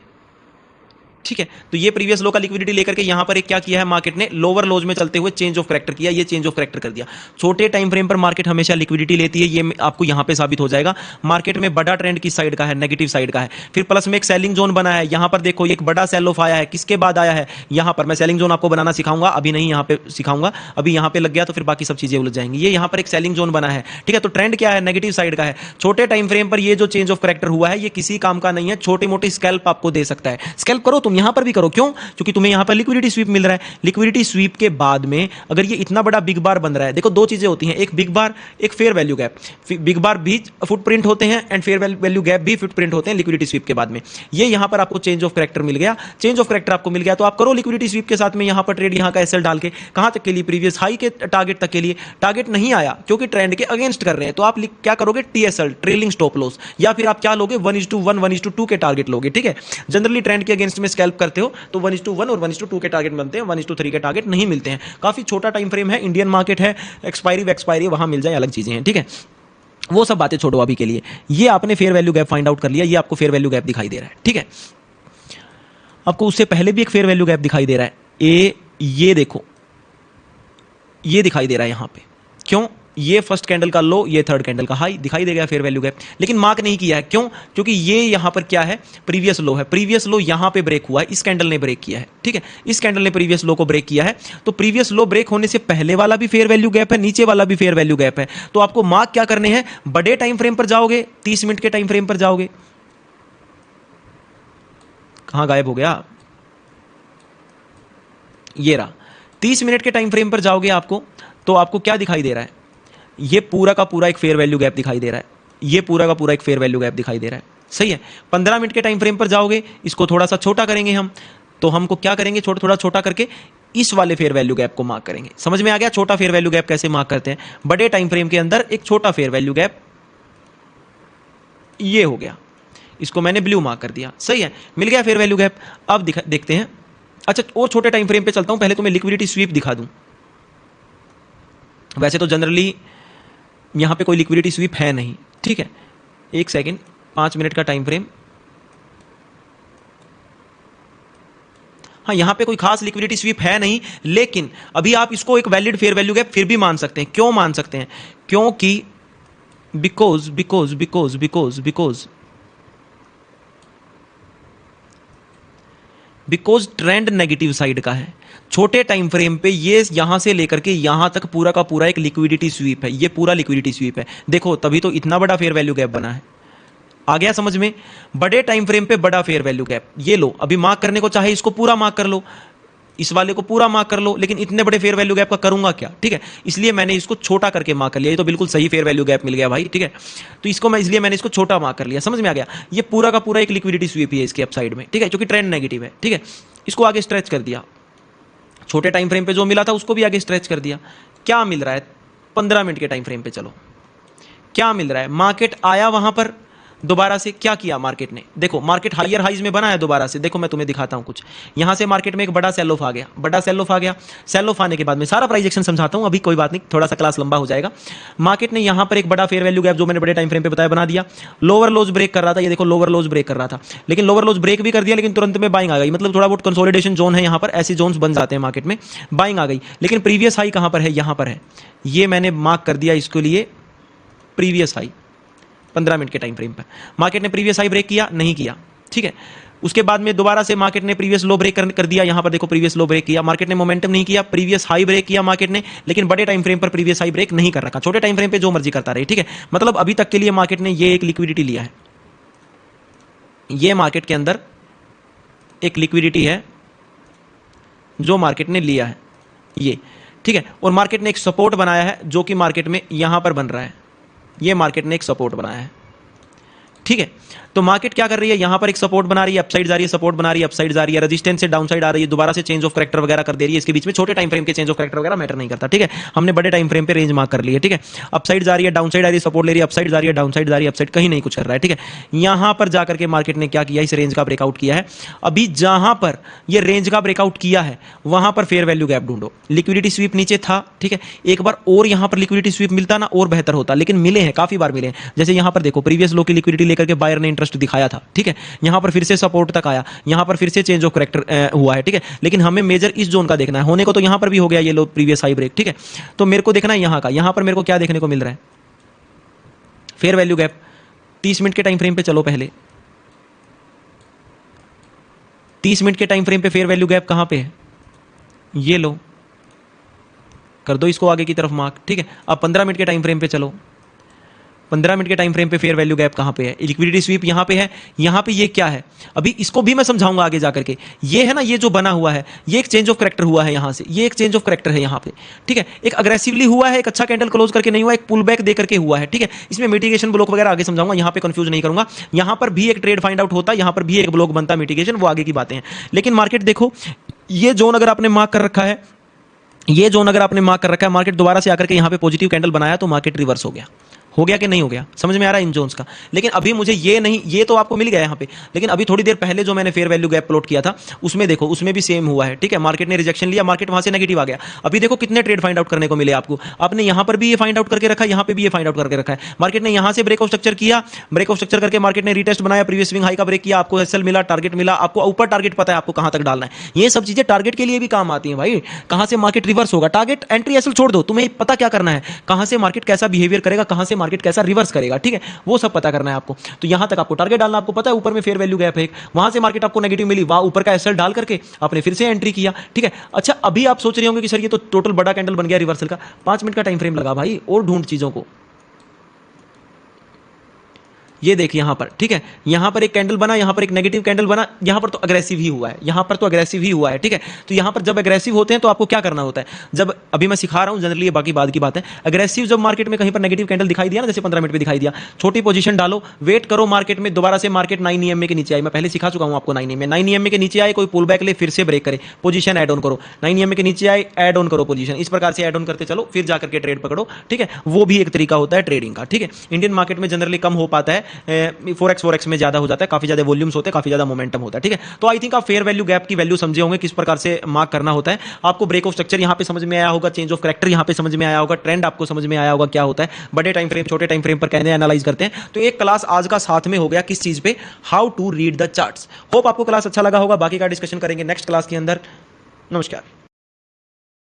ठीक है, तो ये प्रीवियस लो का लिक्विडिटी लेकर के यहां पर एक क्या किया है मार्केट ने, लोअर लोज में चलते हुए चेंज ऑफ करेक्टर किया, ये चेंज ऑफ करेक्टर कर दिया। छोटे टाइम फ्रेम पर मार्केट हमेशा लिक्विडिटी लेती है, ये आपको यहां पे साबित हो जाएगा। मार्केट में बड़ा ट्रेंड किस साइड का है, नेगेटिव साइड का है। फिर प्लस में एक सेलिंग जोन बना है, यहां पर देखो एक बड़ा सेल ऑफ आया है, किसके बाद आया है, यहां पर। मैं सेलिंग जोन आपको बनाना सिखाऊंगा, अभी नहीं यहां पे सिखाऊंगा, अभी यहां पे लग गया तो फिर बाकी सब चीजें उलझ जाएंगी। ये यहां पर एक सेलिंग जोन बना है। ठीक है, तो ट्रेंड क्या है, नेगेटिव साइड का है। छोटे टाइम फ्रेम पर ये जो चेंज ऑफ करेक्टर हुआ है ये किसी काम का नहीं है, छोटे मोटे स्कैल्प आपको दे सकता है। स्कैल्प करो तुम, यहां पर भी करो, क्यों, क्योंकि तुम्हें यहां पर लिक्विडिटी स्वीप मिल रहा है। लिक्विडिटी स्वीप के बाद में अगर ये इतना बड़ा बिग बार बन रहा है, देखो दो चीजें होती हैं, एक बिग बार, एक फेयर वैल्यू गैप। बिग बार भी फुटप्रिंट होते हैं एंड फेयर वैल्यू गैप भी फुटप्रिंट होते हैं लिक्विडिटी स्वीप के बाद में। ये यहां पर आपको चेंज ऑफ करेक्टर मिल गया, चेंज ऑफ करेक्टर आपको मिल गया, तो आप करो लिक्विडिटी स्वीप के साथ में यहां पर ट्रेड, यहां का एसएल डाल के कहां तक के लिए, प्रीवियस हाई के टारगेट तक के लिए। टारगेट नहीं आया क्योंकि ट्रेंड के अगेंस्ट कर रहे हैं, तो आप क्या करोगे, टीएसएल, ट्रेलिंग स्टॉप लॉस, या फिर आप क्या लोगे, 1:1 1:2 के टारगेट लोगे। ठीक है, जनरली ट्रेंड के अगेंस्ट में स्कैल्प करते हो तो 1:1 और 1:2 के टारगेट बनते हैं, 1:3 के टारगेट नहीं मिलते हैं। काफी छोटा टाइम फ्रेम है, इंडियन मार्केट है, एक्सपायरी वहां मिल जाए, अलग चीजें हैं। ठीक है, वो सब बातें छोड़ो अभी के लिए। ये आपने fair value gap find out कर लिया, ये आपको फेयर वैल्यू गैप दिखाई दे रहा है। ठीक है, आपको उससे पहले भी एक फेयर वैल्यू गैप दिखाई दे रहा है, ये देखो, ये दिखाई दे रहा है यहां पे, क्यों, ये फर्स्ट कैंडल का लो, ये थर्ड कैंडल का हाई, दिखाई देगा फेयर वैल्यू गैप, लेकिन मार्क नहीं किया है। क्यों, क्योंकि ये यहां पर क्या है, प्रीवियस लो है, प्रीवियस लो यहां पे ब्रेक हुआ है, इस कैंडल ने ब्रेक किया है। ठीक है, इस कैंडल ने प्रीवियस लो को ब्रेक किया है, तो प्रीवियस लो ब्रेक होने से पहले वाला भी फेयर वैल्यू गैप है, नीचे वाला भी फेयर वैल्यू गैप है। तो आपको मार्क क्या करने हैं, बड़े टाइम फ्रेम पर जाओगे, 30 मिनट के टाइम फ्रेम पर जाओगे, कहां गायब हो गया, ये रहा, 30 मिनट के टाइम फ्रेम पर जाओगे आपको, तो आपको क्या दिखाई दे रहा है, ये पूरा का पूरा एक फेयर वैल्यू गैप दिखाई दे रहा है, ये पूरा का पूरा एक फेयर वैल्यू गैप दिखाई दे रहा है। सही है, 15 मिनट के टाइम फ्रेम पर जाओगे, इसको थोड़ा सा छोटा करेंगे हम, तो हमको क्या करेंगे, थोड़ा छोटा करके इस वाले फेयर वैल्यू गैप को मार्क करेंगे। समझ में आ गया, छोटा फेयर वैल्यू गैप कैसे मार्क करते हैं, बड़े टाइम फ्रेम के अंदर एक छोटा फेयर वैल्यू गैप, ये हो गया। इसको मैंने ब्लू मार्क कर दिया, सही है, मिल गया फेयर वैल्यू गैप। अब देखते हैं, अच्छा और छोटे टाइम फ्रेम पे चलता हूं, पहले तो मैं लिक्विडिटी स्वीप दिखा दूं। वैसे तो जनरली यहां पे कोई लिक्विडिटी स्वीप है नहीं, ठीक है, एक सेकेंड, 5 मिनट का टाइम फ्रेम, हाँ यहां पे कोई खास लिक्विडिटी स्वीप है नहीं, लेकिन अभी आप इसको एक वैलिड फेयर वैल्यू गैप फिर भी मान सकते हैं। क्यों मान सकते हैं? क्योंकि बिकॉज ट्रेंड नेगेटिव साइड का है। छोटे टाइम फ्रेम पे ये यहां से लेकर के यहां तक पूरा का पूरा एक लिक्विडिटी स्वीप है, ये पूरा लिक्विडिटी स्वीप है, देखो तभी तो इतना बड़ा फेयर वैल्यू गैप बना है। आ गया समझ में? बड़े टाइम फ्रेम पे बड़ा फेयर वैल्यू गैप, ये लो, अभी मार्क करने को चाहे इसको पूरा मार्क कर लो, इस वाले को पूरा मार्क कर लो, लेकिन इतने बड़े फेयर वैल्यू गैप का करूंगा क्या, ठीक है, इसलिए मैंने इसको छोटा करके मार्क कर लिया। ये तो बिल्कुल सही फेयर वैल्यू गैप मिल गया भाई, ठीक है, तो इसको मैं इसलिए मैंने इसको छोटा मार्क कर लिया, समझ में आ गया? ये पूरा का पूरा एक लिक्विडिटी स्वीप है इसके अपसाइड में, ठीक है, क्योंकि ट्रेंड नेगेटिव है, ठीक है, इसको आगे स्ट्रेच कर दिया, छोटे टाइम फ्रेम पे जो मिला था उसको भी आगे स्ट्रेच कर दिया। क्या मिल रहा है? 15 मिनट के टाइम फ्रेम पे चलो, क्या मिल रहा है? मार्केट आया वहां पर, दोबारा से क्या किया मार्केट ने, देखो मार्केट हायर हाइज में बना है दोबारा से, देखो मैं तुम्हें दिखाता हूं कुछ, यहां से मार्केट में एक बड़ा सेल ऑफ आ गया, बड़ा सेल ऑफ आ गया, सेल ऑफ आने के बाद में सारा प्राइस एक्शन समझाता हूं, अभी कोई बात नहीं, थोड़ा सा क्लास लंबा हो जाएगा। मार्केट ने यहां पर एक बड़ा फेयर वैल्यू गैप जो मैंने बड़े टाइम फ्रेम पे बताया बना दिया, लोअर लोज ब्रेक कर रहा था, ये देखो लोअर लोज ब्रेक कर रहा था, लेकिन लोअर लोज ब्रेक भी कर दिया, लेकिन तुरंत में बाइंग आ गई, मतलब थोड़ा बहुत कंसोलिडेशन जोन है यहां पर, ऐसे जोन्स बन जाते हैं मार्केट में, बाइंग आ गई, लेकिन प्रीवियस हाई कहां पर है? यहां पर है, ये मैंने मार्क कर दिया इसके लिए प्रीवियस हाई 15 मिनट के टाइम फ्रेम पर। मार्केट ने प्रीवियस हाई ब्रेक किया? नहीं किया, ठीक है, उसके बाद में दोबारा से मार्केट ने प्रीवियस लो ब्रेक कर दिया, यहां पर देखो प्रीवियस लो ब्रेक किया, मार्केट ने मोमेंटम नहीं किया, प्रीवियस हाई ब्रेक किया मार्केट ने, लेकिन बड़े टाइम फ्रेम पर प्रीवियस हाई ब्रेक नहीं कर रखा, छोटे टाइम फ्रेम पे जो मर्जी करता रहे, ठीक है, मतलब अभी तक के लिए मार्केट ने ये एक लिक्विडिटी लिया है, ये मार्केट के अंदर एक लिक्विडिटी है जो मार्केट ने लिया है, ये ठीक है, और मार्केट ने एक सपोर्ट बनाया है जो कि मार्केट में यहां पर बन रहा है, ये मार्केट ने एक सपोर्ट बनाया है, ठीक है, तो मार्केट क्या कर रही है? यहां पर एक सपोर्ट बना रही है, अपसाइड जा रही है, सपोर्ट बना रही है, अपसाइड जा रही है, रेजिस्टेंस से डाउनसाइड आ रही है, दोबारा से चेंज ऑफ कैरेक्टर वगैरह कर दे रही है, इसके बीच में छोटे टाइम फ्रेम के चेंज ऑफ कैरेक्टर वगैरह मैटर नहीं करता, ठीक है, हमने बड़े टाइम फ्रेम पे रेंज मार्क कर ली है, ठीक है, अपसाइड जा रही है, डाउनसाइड आ रही है, सपोर्ट ले रही है, अपसाइड जा रही है, डाउनसाइड जा रही है, अपसाइड कहीं नहीं कुछ कर रहा है, ठीक है, यहां पर जाकर के मार्केट ने क्या किया? इस रेंज का ब्रेकआउट किया है। अभी जहां पर ये रेंज का ब्रेकआउट किया है वहां पर फेयर वैल्यू गैप ढूंढो, लिक्विडिटी स्वीप नीचे था, ठीक है, एक बार और यहां पर लिक्विडिटी स्वीप मिलता ना और बेहतर होता, लेकिन मिले हैं, काफी बार मिले हैं, जैसे यहां पर देखो प्रीवियस लो की लिक्विडिटी लेकर के बायर ने इंटरेस्ट दिखाया था, ठीक है, यहां पर फिर से सपोर्ट तक आया, यहां पर फिर से चेंज ऑफ कैरेक्टर हुआ है, ठीक है, लेकिन हमें मेजर इस जोन का देखना है, होने को तो यहां पर भी हो गया ये लो प्रीवियस हाई ब्रेक, ठीक है, तो मेरे को देखना है यहां का, यहां पर मेरे को क्या देखने को मिल रहा है? Fair value gap. 30 मिनट के टाइम फ्रेम पे चलो, पहले 30 मिनट के टाइम फ्रेम पे फेयर वैल्यू गैप कहां पे है? ये लो, कर दो इसको आगे की तरफ मार्क, ठीक है, अब 15 मिनट के टाइम फ्रेम पे चलो, 15 मिनट के टाइम फ्रेम पे फेयर वैल्यू गैप कहां पे है? लिक्विडिटी स्वीप यहां पे है, यहां पे ये क्या है? अभी इसको भी मैं समझाऊंगा आगे जाकर के, ये है ना, ये जो बना हुआ है, ये एक चेंज ऑफ कैरेक्टर हुआ है यहां से, ये एक चेंज ऑफ कैरेक्टर है यहां पे, ठीक है, एक अग्रेसिवली हुआ है, एक अच्छा कैंडल क्लोज करके नहीं हुआ, एक पुल बैक दे करके हुआ है, ठीक है, इसमें मिटिगेशन ब्लॉक वगैरह आगे समझाऊंगा, यहां पे कंफ्यूज नहीं करूंगा, यहां पर भी एक ट्रेड फाइंड आउट होता है, यहां पर भी एक ब्लॉक बनता है मिटिगेशन, वो आगे की बातें हैं, लेकिन मार्केट देखो, ये जोन अगर आपने मार्क कर रखा है, ये जोन अगर आपने मार्क कर रखा है, मार्केट दोबारा से आकर के यहां पे पॉजिटिव कैंडल बनाया तो मार्केट रिवर्स हो गया कि नहीं हो गया? समझ में आ रहा है इन जोन्स का? लेकिन अभी मुझे ये नहीं, ये तो आपको मिल गया यहाँ पे, लेकिन अभी थोड़ी देर पहले जो मैंने फेयर वैल्यू गैप प्लॉट किया था उसमें देखो, उसमें भी सेम हुआ है, ठीक है, मार्केट ने रिजेक्शन लिया, मार्केट वहां से नेगेटिव आ गया, अभी देखो कितने ट्रेड फाइंड आउट करने को मिले आपको, आपने यहां पर भी ये फाइंड आउट करके रखा है, यहां पे भी ये फाइंड आउट करके रखा है, मार्केट ने यहां से ब्रेकआउट स्ट्रक्चर किया, ब्रेकआउट स्ट्रक्चर करके मार्केट ने रीटेस्ट बनाया, प्रीवियस स्विंग हाई का ब्रेक किया, आपको एसएल मिला, टारगेट मिला, आपको ऊपर टारगेट पता है आपको कहां तक डालना है, ये सब चीजें टारगेट के लिए भी काम आती है भाई, कहां से मार्केट रिवर्स होगा, टारगेट एंट्री एसएल छोड़ दो, तुम्हें पता क्या करना है, कहां से मार्केट कैसा बिहेवियर करेगा, कहां से मार्केट कैसा रिवर्स करेगा, ठीक है, वो सब पता करना है आपको, तो यहां तक आपको टारगेट डालना, आपको पता है ऊपर में फेयर वैल्यू गैप है, वहां से मार्केट आपको नेगेटिव मिली, वहां ऊपर का एसएल डाल करके आपने फिर से एंट्री किया, ठीक है। अच्छा, अभी आप सोच रहे होंगे कि सर ये तो टोटल बड़ा कैंडल बन गया रिवर्सल का, 5 मिनट का टाइम फ्रेम लगा भाई, और ढूंढ चीजों को, ये देखिए यहां पर, ठीक है, यहां पर एक कैंडल बना, यहां पर एक नेगेटिव कैंडल बना, यहां पर तो अग्रेसिव ही हुआ है, यहां पर तो अग्रेसिव ही हुआ है, ठीक है, तो यहां पर जब अग्रेसिव होते हैं तो आपको क्या करना होता है, जब अभी मैं सिखा रहा हूं जनरली, ये बाकी बाद की बात है, अग्रेसिव जब मार्केट में कहीं पर नेगेटिव कैंडल दिखाई दिया ना, जैसे 15 मिनट पे दिखाई दिया, छोटी पोजीशन डालो, वेट करो मार्केट में दोबारा से मार्केट 9 EMA के नीचे आई, मैं पहले सिखा चुका हूं आपको 9 EMA के नीचे आए, कोई पुल बैक ले, फिर से ब्रेक करे, पोजीशन ऐड ऑन करो, 9 EMA के नीचे आए, ऐड ऑन करो पोजीशन, इस प्रकार से ऐड ऑन करते चलो, फिर जाकर के ट्रेड पकड़ो, ठीक है, वो भी एक तरीका होता है ट्रेडिंग का, ठीक है। इंडियन मार्केट में जनरली कम हो पाता है, है 4x में ज़्यादा हो जाता है, काफ़ी ज़्यादा वॉल्यूम्स होते हैं, काफ़ी ज़्यादा मोमेंटम होता है, ठीक है। तो आई थिंक आप फेयर वैल्यू गैप की वैल्यू समझे होंगे, किस प्रकार से मार्क करना होता है। आपको ब्रेक ऑफ स्ट्रक्चर यहाँ पे समझ में आया होगा, चेंज ऑफ कैरेक्टर यहाँ पे समझ में आया होगा, ट्रेंड आपको समझ में आया होगा क्या होता है, बड़े टाइम फ्रेम छोटे टाइम फ्रेम पर कैसे एनालाइज करते हैं। तो एक क्लास आज का साथ में हो गया किस चीज़ पे, how to read the charts. Hope आपको क्लास अच्छा लगा होगा, बाकी का डिस्कशन करेंगे नेक्स्ट क्लास के अंदर। नमस्कार।